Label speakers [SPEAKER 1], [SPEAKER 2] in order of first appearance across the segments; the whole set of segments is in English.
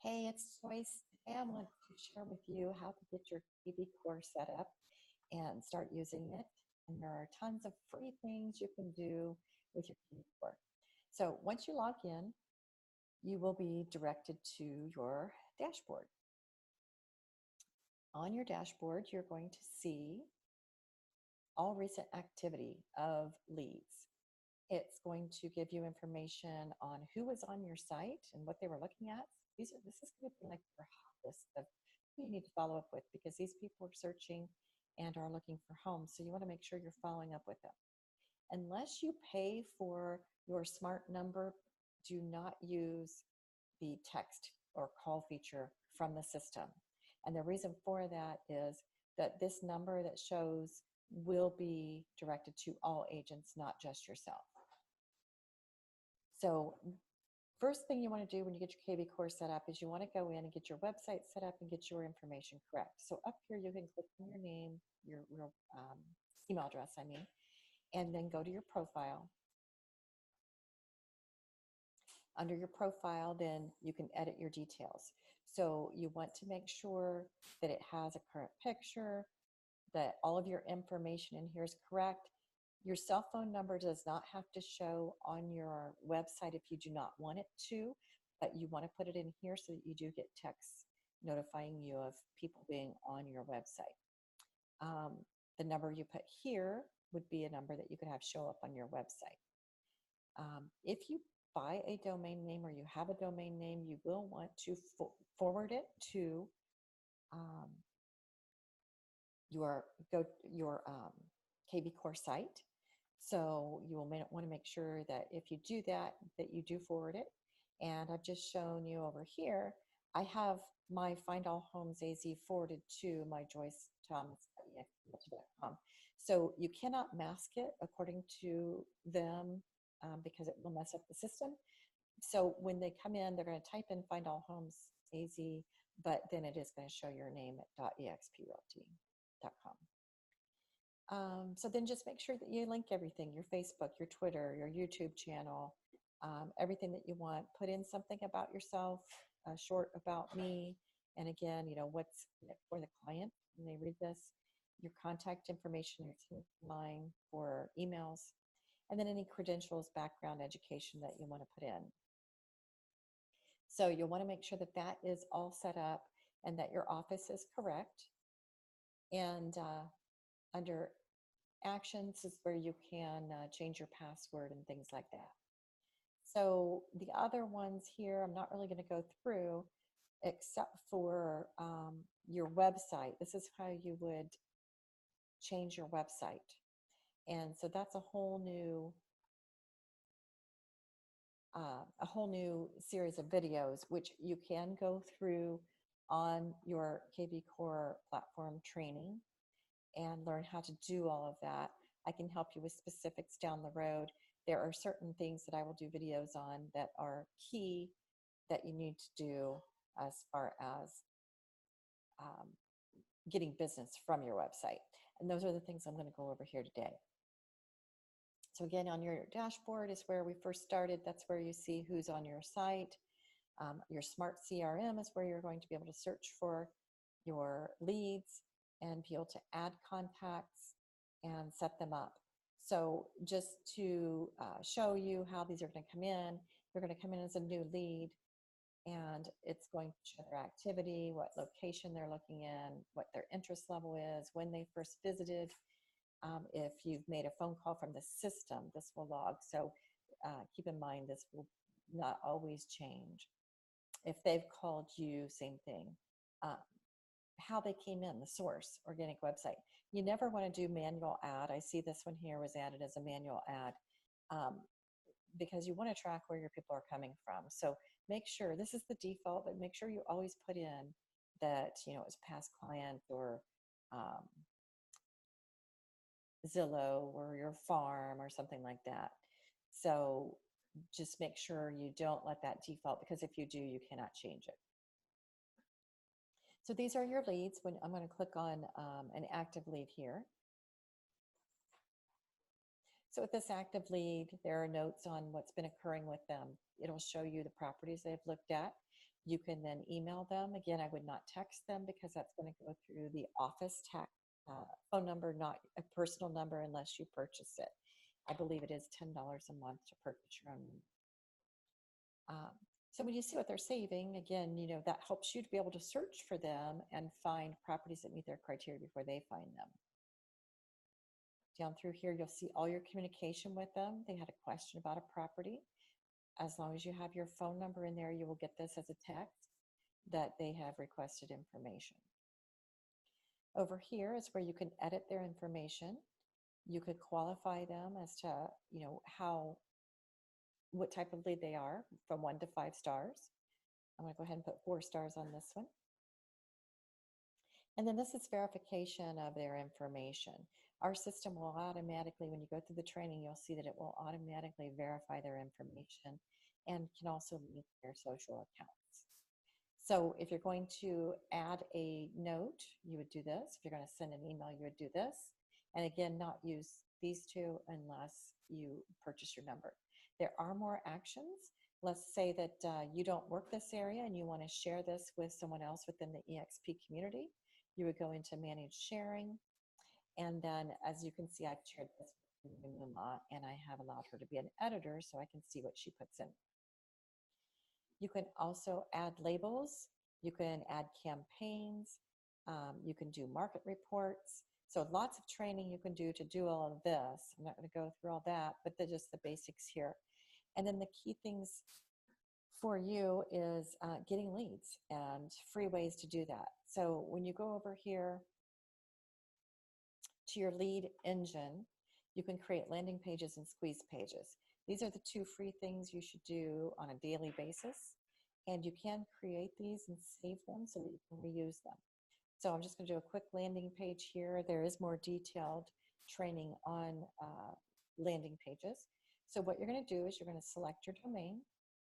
[SPEAKER 1] Hey, it's Joyce. Today I want to share with you how to get your KVcore set up and start using it. And there are tons of free things you can do with your KVcore. So once you log in, you will be directed to your dashboard. On your dashboard, you're going to see all recent activity of leads. It's going to give you information on who was on your site and what they were looking at. This is going to be like your hot list of who you need to follow up with, because these people are searching and are looking for homes. So you want to make sure you're following up with them. Unless you pay for your smart number, do not use the text or call feature from the system. And the reason for that is that this number that shows will be directed to all agents, not just yourself. So first thing you want to do when you get your KVcore set up is you want to go in and get your website set up and get your information correct. So up here you can click on your name, your email address, and then go to your profile. Under your profile, then you can edit your details. So you want to make sure that it has a current picture, that all of your information in here is correct. Your cell phone number does not have to show on your website if you do not want it to, but you want to put it in here so that you do get texts notifying you of people being on your website. The number you put here would be a number that you could have show up on your website. If you buy a domain name or you have a domain name, you will want to forward it to your KVcore site. So you will want to make sure that if you do that, that you do forward it. And I've just shown you over here, I have my Find All Homes AZ forwarded to my Joyce Thomas.eXp.com. So you cannot mask it according to them because it will mess up the system. So when they come in, they're going to type in Find All Homes AZ, but then it is going to show your name at .exprealty.com. So then just make sure that you link everything, your Facebook, your Twitter, your YouTube channel, everything that you want. Put in something about yourself, short about me. And again, what's for the client when they read this, your contact information, your line for emails, and then any credentials, background, education that you want to put in. So you'll want to make sure that that is all set up and that your office is correct. And under actions is where you can change your password and things like that. So the other ones here, I'm not really going to go through except for your website. This is how you would change your website. And so that's a whole new series of videos, which you can go through on your KVcore platform training and learn how to do all of that. I can help you with specifics down the road. There are certain things that I will do videos on that are key that you need to do as far as getting business from your website. And those are the things I'm going to go over here today. So again, on your dashboard is where we first started. That's where you see who's on your site. Your smart CRM is where you're going to be able to search for your leads and be able to add contacts and set them up. So just to show you how these are going to come in, they're going to come in as a new lead, and it's going to show their activity, what location they're looking in, what their interest level is, when they first visited. If you've made a phone call from the system, this will log. So keep in mind, this will not always change. If they've called you, same thing. How they came in, the source, organic website. You never want to do manual ad. I see this one here was added as a manual ad because you want to track where your people are coming from. So make sure, this is the default, but make sure you always put in that, it's past client or Zillow or your farm or something like that. So just make sure you don't let that default, because if you do, you cannot change it. So these are your leads. When I'm going to click on an active lead here. So with this active lead, there are notes on what's been occurring with them. It'll show you the properties they've looked at. You can then email them. Again, I would not text them because that's going to go through the office phone number, not a personal number unless you purchase it. I believe it is $10 a month to purchase your own. So when you see what they're saving, again, that helps you to be able to search for them and find properties that meet their criteria before they find them. Down through here, you'll see all your communication with them. They had a question about a property. As long as you have your phone number in there, you will get this as a text that they have requested information. Over here is where you can edit their information. You could qualify them as to, what type of lead they are from 1 to 5 stars. I'm going to go ahead and put 4 stars on this one. And then this is verification of their information. Our system will automatically, when you go through the training, you'll see that it will automatically verify their information and can also link their social accounts. So if you're going to add a note, you would do this. If you're going to send an email, you would do this. And again, not use these two unless you purchase your number. There are more actions. Let's say that you don't work this area and you want to share this with someone else within the eXp community. You would go into manage sharing. And then as you can see, I've shared this with Muma and I have allowed her to be an editor so I can see what she puts in. You can also add labels. You can add campaigns. You can do market reports. So lots of training you can do to do all of this. I'm not going to go through all that, but they're just the basics here. And then the key things for you is getting leads and free ways to do that. So when you go over here to your lead engine, you can create landing pages and squeeze pages. These are the 2 free things you should do on a daily basis. And you can create these and save them so that you can reuse them. So I'm just going to do a quick landing page here. There is more detailed training on landing pages. So what you're going to do is you're going to select your domain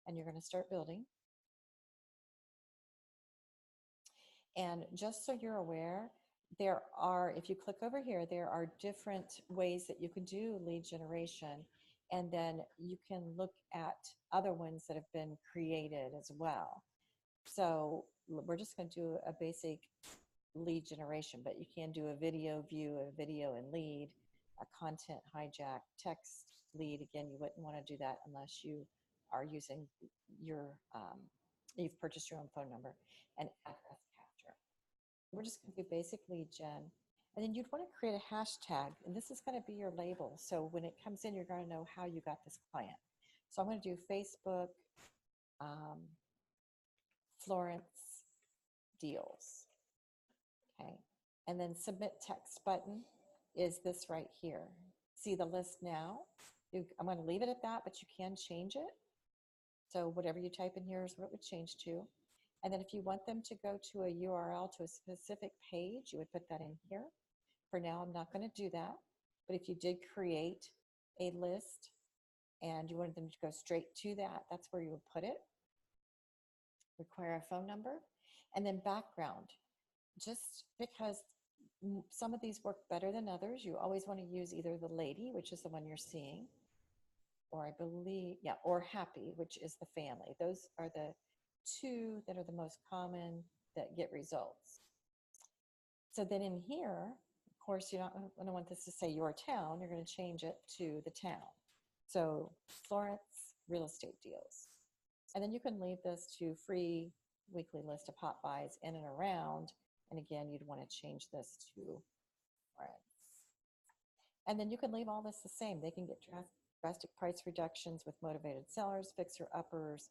[SPEAKER 1] and you're going to start building. And just so you're aware, there are, if you click over here, there are different ways that you can do lead generation. And then you can look at other ones that have been created as well. So we're just going to do a basic lead generation, but you can do a video view, a video and lead, a content hijack, text lead. Again, you wouldn't want to do that unless you are using your, you've purchased your own phone number, and address capture. We're just going to do basic lead gen. And then you'd want to create a hashtag, and this is going to be your label. So when it comes in, you're going to know how you got this client. So I'm going to do Facebook, Florence deals. Okay, and then submit text button is this right here. See the list now? I'm going to leave it at that, but you can change it. So whatever you type in here is what it would change to. And then if you want them to go to a URL to a specific page, you would put that in here. For now, I'm not going to do that. But if you did create a list and you wanted them to go straight to that, that's where you would put it. Require a phone number. And then background. Just because some of these work better than others, you always want to use either the lady, which is the one you're seeing, or I believe, yeah, or happy, which is the family. Those are the 2 that are the most common that get results. So then in here, of course, you're not going to want this to say your town. You're going to change it to the town. So Florence real estate deals. And then you can leave this to free weekly list of pop buys in and around. And again, you'd want to change this to Florence. And then you can leave all this the same. They can get drastic price reductions with motivated sellers, fixer uppers,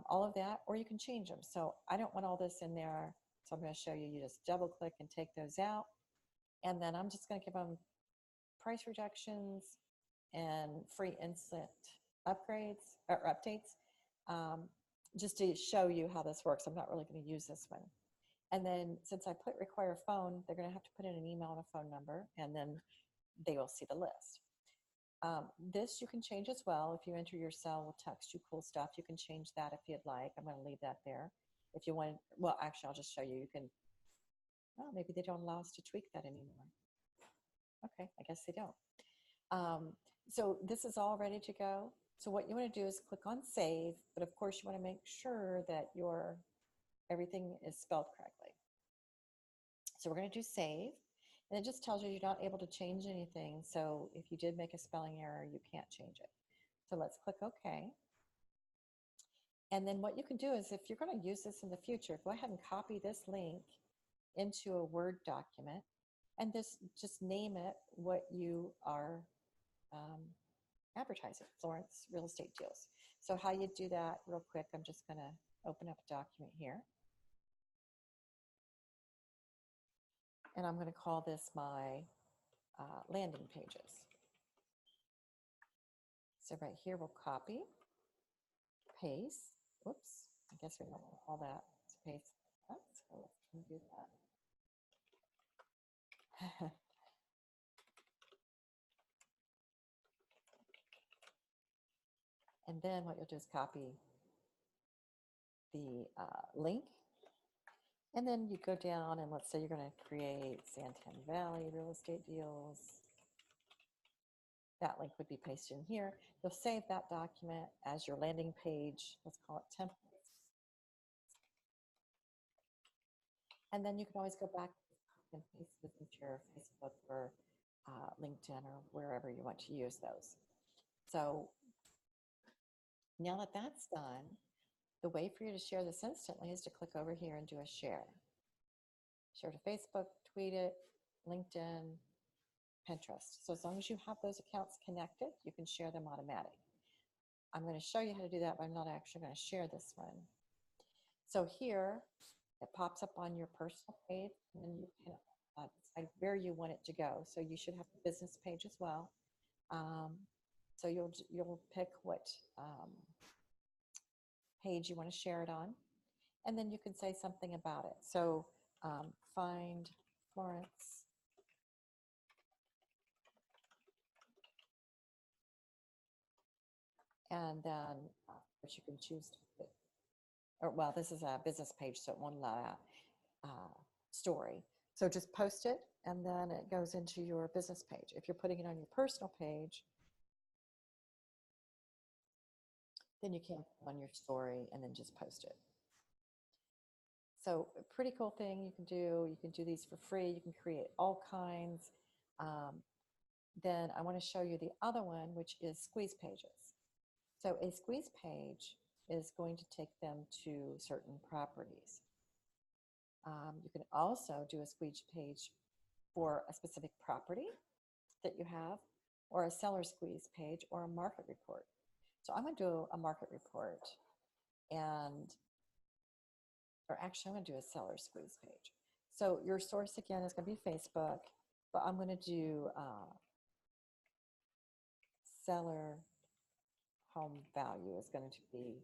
[SPEAKER 1] all of that, or you can change them. So I don't want all this in there. So I'm going to show you, you just double click and take those out. And then I'm just going to give them price reductions and free instant upgrades or updates, just to show you how this works. I'm not really going to use this one. And then since I put require phone, they're going to have to put in an email and a phone number, and then they will see the list. This you can change as well. If you enter your cell, we'll text you cool stuff. You can change that if you'd like. I'm going to leave that there. If you want, well, actually, I'll just show you. You can, well, maybe they don't allow us to tweak that anymore. Okay, I guess they don't. So this is all ready to go. So what you want to do is click on save, but of course you want to make sure that everything is spelled correctly. So we're going to do save, and it just tells you you're not able to change anything. So if you did make a spelling error, you can't change it. So let's click OK. And then what you can do is, if you're going to use this in the future, go ahead and copy this link into a Word document and just name it what you are advertising, Florence Real Estate Deals. So how you do that real quick, I'm just going to open up a document here. And I'm going to call this my landing pages. So right here, we'll copy, paste. Whoops, I guess we don't want all that to paste. So let's do that. And then what you'll do is copy the link. And then you go down and let's say you're going to create Santan Valley Real Estate Deals. That link would be pasted in here. You'll save that document as your landing page. Let's call it templates. And then you can always go back and paste this into your Facebook or LinkedIn or wherever you want to use those. So now that that's done, the way for you to share this instantly is to click over here and do a share. Share to Facebook, tweet it, LinkedIn, Pinterest. So as long as you have those accounts connected, you can share them automatic. I'm going to show you how to do that, but I'm not actually going to share this one. So here, it pops up on your personal page, and then you can decide where you want it to go. So you should have a business page as well. So you'll pick what page you want to share it on, and then you can say something about it. So find Florence and then which you can choose to put, or well, this is a business page, so it won't allow story. So just post it, and then it goes into your business page. If you're putting it on your personal page, then you can put on your story and then just post it. So a pretty cool thing you can do. You can do these for free. You can create all kinds. Then I want to show you the other one, which is squeeze pages. So a squeeze page is going to take them to certain properties. You can also do a squeeze page for a specific property that you have, or a seller squeeze page, or a market report. So I'm going to do a market report, or actually I'm going to do a seller squeeze page. So your source again is going to be Facebook, but I'm going to do seller home value is going to be,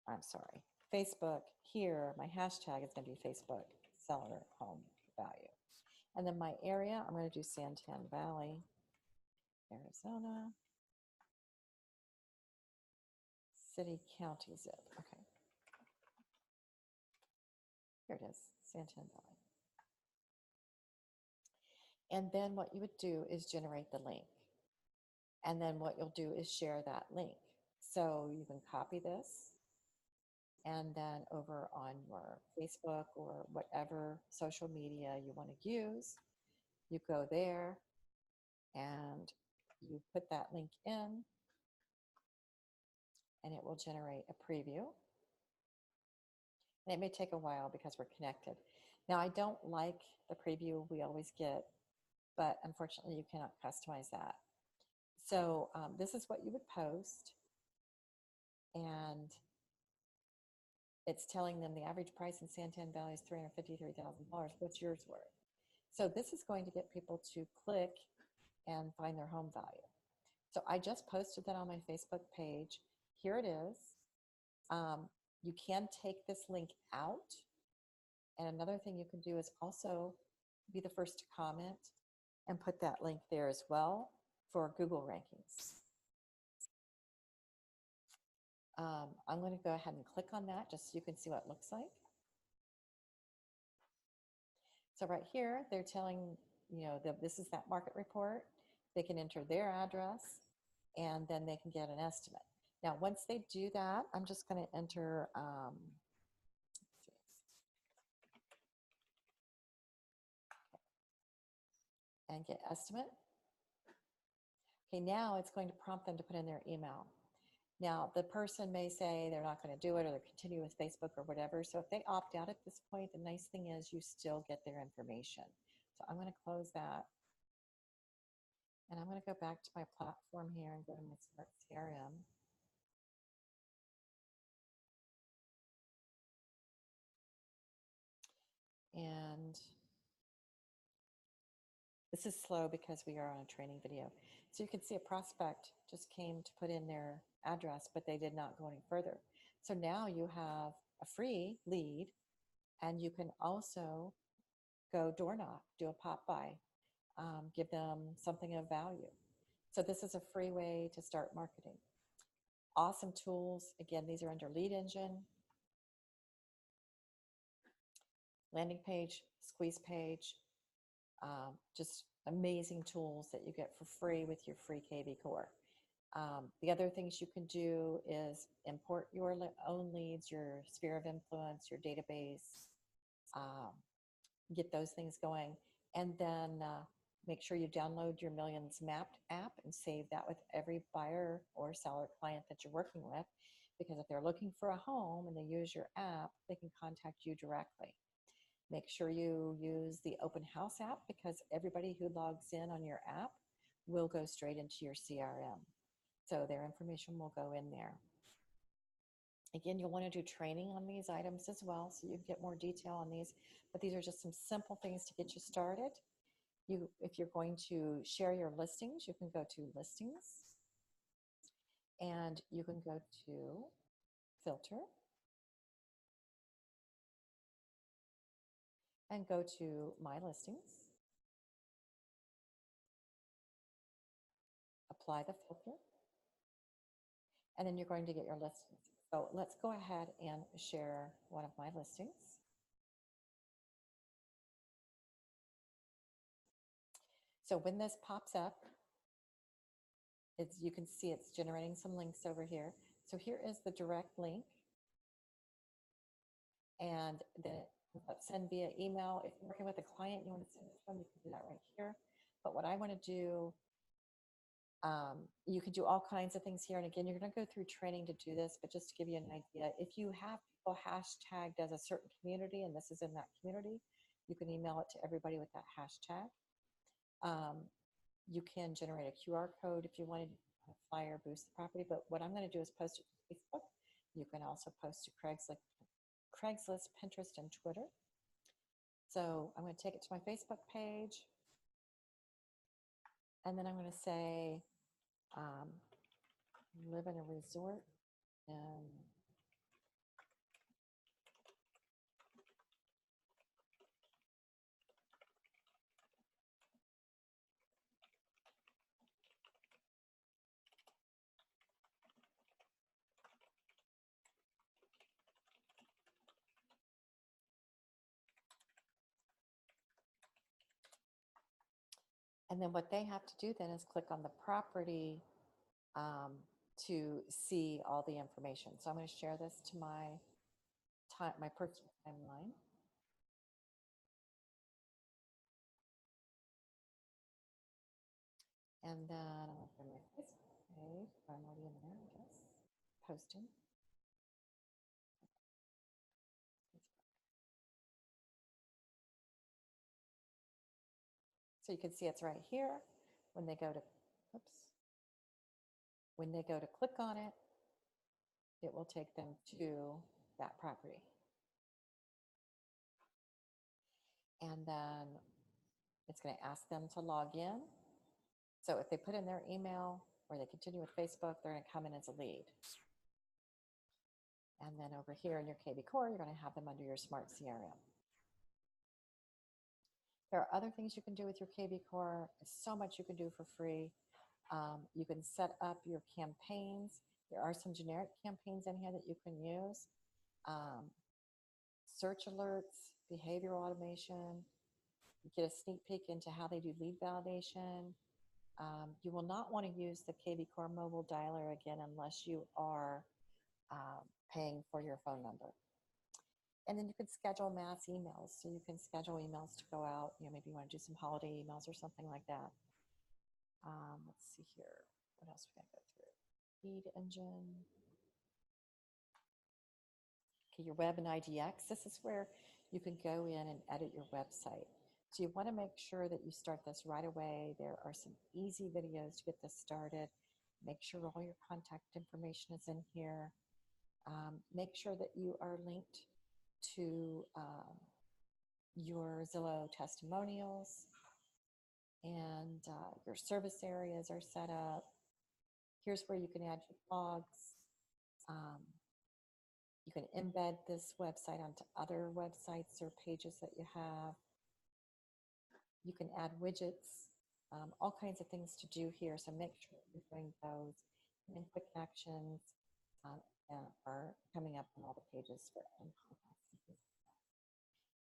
[SPEAKER 1] I'm sorry, Facebook here, my hashtag is going to be Facebook seller home value. And then my area, I'm going to do Santan Valley, Arizona, city, county, zip. Okay. Here it is, Santan Valley. And then what you would do is generate the link. And then what you'll do is share that link. So you can copy this, and then over on your Facebook or whatever social media you want to use, you go there and you put that link in, and it will generate a preview. And it may take a while because we're connected. Now, I don't like the preview we always get, but unfortunately you cannot customize that. So this is what you would post, and it's telling them the average price in Santan Valley is $353,000. What's yours worth? So this is going to get people to click and find their home value. So I just posted that on my Facebook page. Here it is. You can take this link out. And another thing you can do is also be the first to comment and put that link there as well for Google rankings. I'm going to go ahead and click on that just so you can see what it looks like. So right here, they're telling, that this is that market report. They can enter their address. and then they can get an estimate. Now, once they do that, I'm just going to enter and get estimate. Okay, now it's going to prompt them to put in their email. Now, the person may say they're not going to do it or they're continue with Facebook or whatever. So if they opt out at this point, the nice thing is you still get their information. So I'm going to close that. And I'm going to go back to my platform here and go to my Smart CRM. And this is slow because we are on a training video. So you can see a prospect just came to put in their address, but they did not go any further. So now you have a free lead, and you can also go door knock, do a pop by, give them something of value. So this is a free way to start marketing. Awesome tools. Again, these are under lead engine, landing page, squeeze page, just amazing tools that you get for free with your free KVcore. The other things you can do is import your own leads, your sphere of influence, your database, get those things going, and then make sure you download your Millions Mapped app and save that with every buyer or seller client that you're working with, because if they're looking for a home and they use your app, they can contact you directly. Make sure you use the Open House app, because everybody who logs in on your app will go straight into your CRM. So their information will go in there. Again, you'll want to do training on these items as well, so you can get more detail on these. But these are just some simple things to get you started. If you're going to share your listings, you can go to Listings, and you can go to Filter, and go to My Listings. Apply the filter, and then you're going to get your listings. So let's go ahead and share one of my listings. So when this pops up, you can see it's generating some links over here. So here is the direct link, and then send via email. If you're working with a client, you want to send it to them, you can do that right here. But what I want to do, you can do all kinds of things here. And again, you're going to go through training to do this, but just to give you an idea, if you have people hashtagged as a certain community, and this is in that community, you can email it to everybody with that hashtag. You can generate a QR code if you wanted to flyer boost the property, but what I'm going to do is post it to Facebook. You can also post to Craigslist, Pinterest, and Twitter. So I'm going to take it to my Facebook page, and then I'm going to say, live in a resort and then what they have to do then is click on the property to see all the information. So I'm going to share this to my personal timeline. And then I'm going to go to my Facebook page. I'm already in there, I guess. Posting. So you can see it's right here. When they go to, when they go to click on it, it will take them to that property. And then it's going to ask them to log in. So if they put in their email or they continue with Facebook, they're going to come in as a lead. And then over here in your KVcore, you're going to have them under your Smart CRM. There are other things you can do with your KVcore. So much you can do for free. You can set up your campaigns. There are some generic campaigns in here that you can use. Search alerts, behavioral automation. You get a sneak peek into how they do lead validation. You will not want to use the KVcore mobile dialer again unless you are paying for your phone number. And then you can schedule mass emails. So you can schedule emails to go out. Maybe you want to do some holiday emails or something like that. Let's see here. What else we got to go through? Feed engine. Okay, your web and IDX. This is where you can go in and edit your website. So you want to make sure that you start this right away. There are some easy videos to get this started. Make sure all your contact information is in here. Make sure that you are linked to your Zillow testimonials, and your service areas are set up. Here's where you can add your blogs. You can embed this website onto other websites or pages that you have. You can add widgets, all kinds of things to do here. So make sure you're doing those. And quick actions are coming up on all the pages for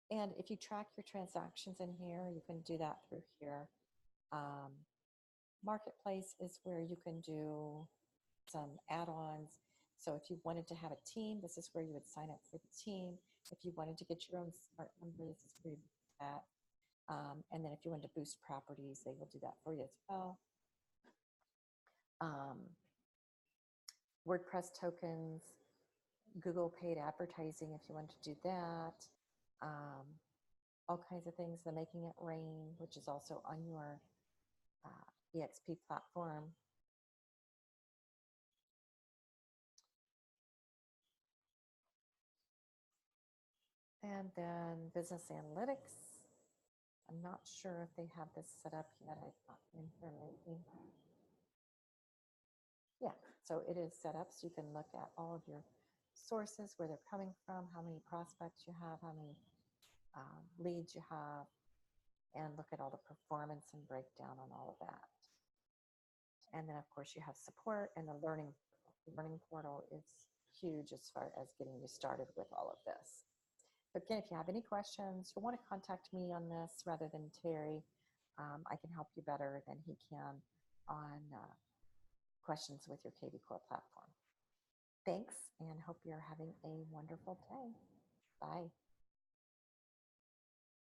[SPEAKER 1] and if you track your transactions in here, you can do that through here. Marketplace is where you can do some add-ons. So if you wanted to have a team, this is where you would sign up for the team. If you wanted to get your own smart number, this is where you do that. And then if you want to boost properties, they will do that for you as well. WordPress tokens, Google paid advertising if you want to do that. All kinds of things, the Making It Rain, which is also on your eXp platform. And then business analytics. I'm not sure if they have this set up yet. I've not been here lately. Yeah, so it is set up so you can look at all of your sources, where they're coming from, how many prospects you have, how many leads you have, and look at all the performance and breakdown on all of that. And then, of course, you have support and the learning. The learning portal is huge as far as getting you started with all of this. But again, if you have any questions, you'll want to contact me on this rather than Terry. I can help you better than he can on questions with your KVcore platform. Thanks, and hope you're having a wonderful day. Bye.